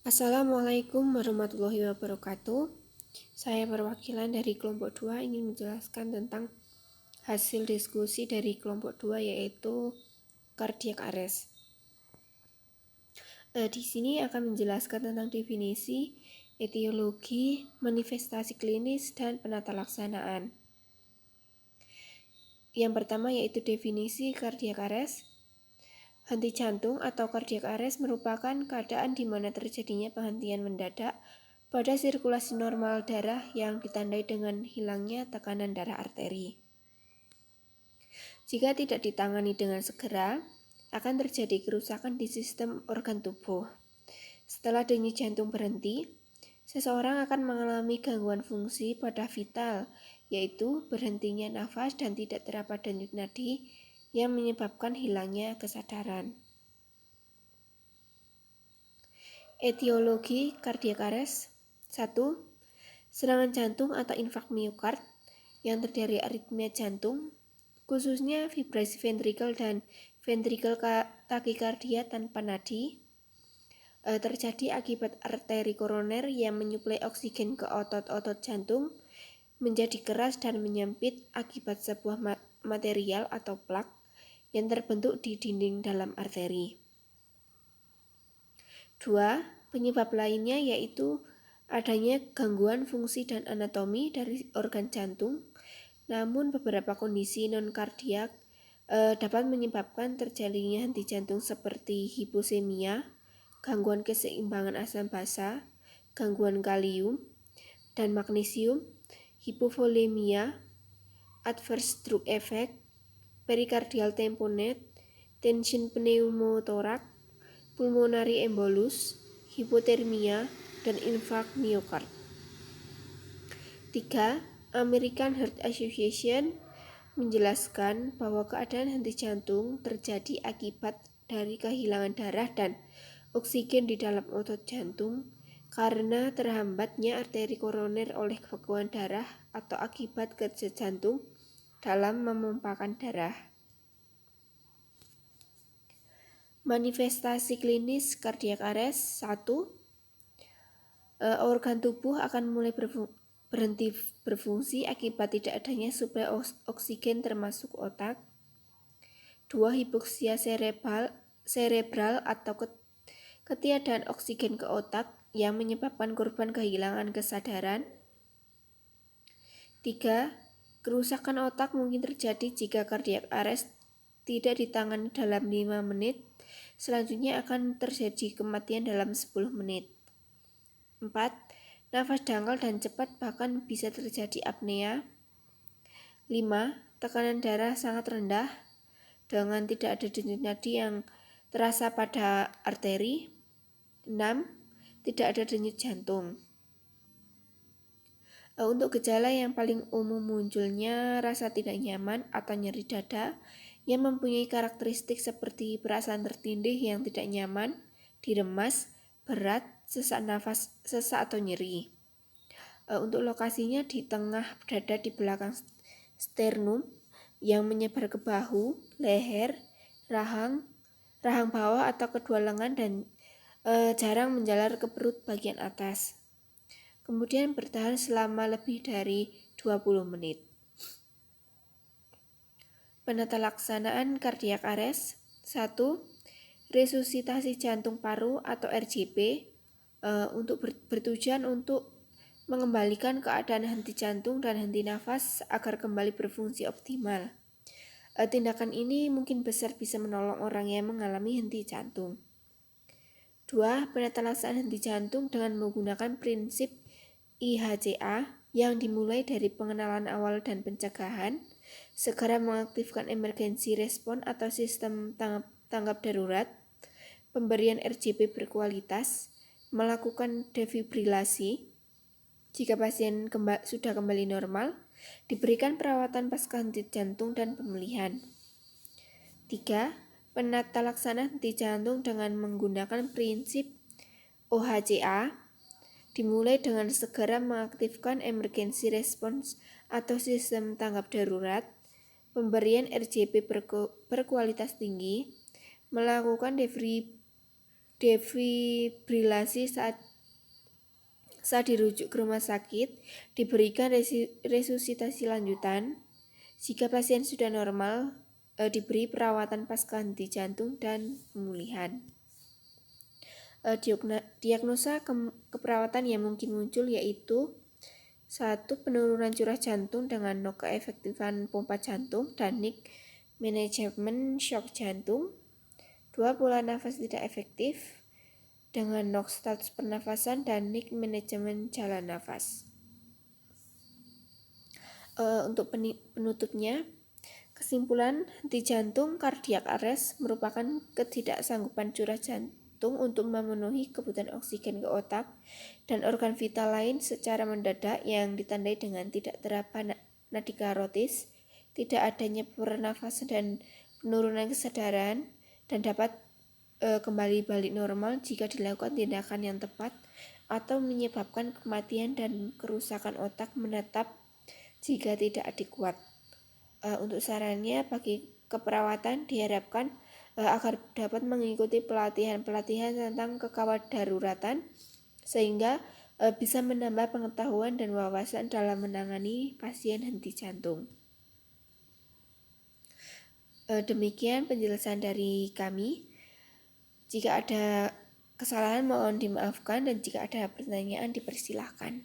Assalamualaikum warahmatullahi wabarakatuh. Saya perwakilan dari kelompok 2 ingin menjelaskan tentang hasil diskusi dari kelompok 2 yaitu cardiac arrest. Di sini akan menjelaskan tentang definisi, etiologi, manifestasi klinis, dan penata laksanaan. Yang pertama yaitu definisi cardiac arrest. Henti jantung atau cardiac arrest merupakan keadaan di mana terjadinya penghentian mendadak pada sirkulasi normal darah yang ditandai dengan hilangnya tekanan darah arteri. Jika tidak ditangani dengan segera, akan terjadi kerusakan di sistem organ tubuh. Setelah denyut jantung berhenti, seseorang akan mengalami gangguan fungsi pada vital, yaitu berhentinya nafas dan tidak terdapat denyut nadi yang menyebabkan hilangnya kesadaran. Etiologi cardiac arrest 1. Serangan jantung atau infak miokard yang terdiri dari aritmia jantung, khususnya vibrasi ventrikel dan ventrikel takikardia tanpa nadi, terjadi akibat arteri koroner yang menyuplai oksigen ke otot-otot jantung menjadi keras dan menyempit akibat sebuah material atau plak yang terbentuk di dinding dalam arteri. 2. Penyebab lainnya yaitu adanya gangguan fungsi dan anatomi dari organ jantung, namun beberapa kondisi non-kardiak dapat menyebabkan terjadinya henti jantung seperti hiposemia, gangguan keseimbangan asam basa, gangguan kalium dan magnesium, hipovolemia, adverse drug effect, pericardial tamponade, tension pneumotorak, pulmonary embolus, hipotermia, dan infak miokard. 3. American Heart Association menjelaskan bahwa keadaan henti jantung terjadi akibat dari kehilangan darah dan oksigen di dalam otot jantung karena terhambatnya arteri koroner oleh bekuan darah atau akibat kerja jantung dalam memompakan darah. Manifestasi klinis cardiac arrest 1. Organ tubuh akan mulai berhenti berfungsi akibat tidak adanya suplai oksigen termasuk otak. 2. Hipoksia cerebral atau ketiadaan oksigen ke otak yang menyebabkan korban kehilangan kesadaran. 3. Kerusakan otak mungkin terjadi jika cardiac arrest tidak ditangani dalam 5 menit. Selanjutnya akan terjadi kematian dalam 10 menit. 4. Nafas dangkal dan cepat bahkan bisa terjadi apnea. 5. Tekanan darah sangat rendah dengan tidak ada denyut nadi yang terasa pada arteri. 6. Tidak ada denyut jantung. Untuk gejala yang paling umum munculnya rasa tidak nyaman atau nyeri dada yang mempunyai karakteristik seperti perasaan tertindih yang tidak nyaman, diremas, berat, sesak nafas, sesak atau nyeri. Untuk lokasinya di tengah dada di belakang sternum yang menyebar ke bahu, leher, rahang bawah atau kedua lengan dan jarang menjalar ke perut bagian atas. Kemudian bertahan selama lebih dari 20 menit. Penata laksanaan cardiac arrest 1. Resusitasi jantung paru atau RJP untuk bertujuan untuk mengembalikan keadaan henti jantung dan henti nafas agar kembali berfungsi optimal. Tindakan ini mungkin besar bisa menolong orang yang mengalami henti jantung. 2. Penata laksanaan henti jantung dengan menggunakan prinsip IHCA yang dimulai dari pengenalan awal dan pencegahan, segera mengaktifkan emergency response atau sistem tanggap darurat, pemberian RJP berkualitas, melakukan defibrilasi jika pasien sudah kembali normal, diberikan perawatan pasca henti jantung dan pemulihan. 3. Penata laksanaan henti jantung dengan menggunakan prinsip OHCA dimulai dengan segera mengaktifkan emergency response atau sistem tanggap darurat, pemberian RJP berkualitas tinggi, melakukan defibrilasi saat dirujuk ke rumah sakit, diberikan resusitasi lanjutan. Jika pasien sudah normal, diberi perawatan pasca henti jantung dan pemulihan. Diagnosa keperawatan yang mungkin muncul yaitu 1. Penurunan curah jantung dengan NOK keefektifan pompa jantung dan NIC manajemen shock jantung. 2. Pola nafas tidak efektif dengan NOK status pernafasan dan NIC manajemen jalan nafas. Untuk penutupnya, kesimpulan, henti jantung cardiac arrest merupakan ketidaksanggupan curah jantung untuk memenuhi kebutuhan oksigen ke otak dan organ vital lain secara mendadak yang ditandai dengan tidak teraba nadi karotis, tidak adanya pernafasan dan penurunan kesadaran, dan dapat kembali balik normal jika dilakukan tindakan yang tepat atau menyebabkan kematian dan kerusakan otak menetap jika tidak adekuat. Untuk sarannya bagi keperawatan diharapkan agar dapat mengikuti pelatihan-pelatihan tentang kedaruratan sehingga bisa menambah pengetahuan dan wawasan dalam menangani pasien henti jantung. Demikian penjelasan dari kami. Jika ada kesalahan mohon dimaafkan dan jika ada pertanyaan dipersilahkan.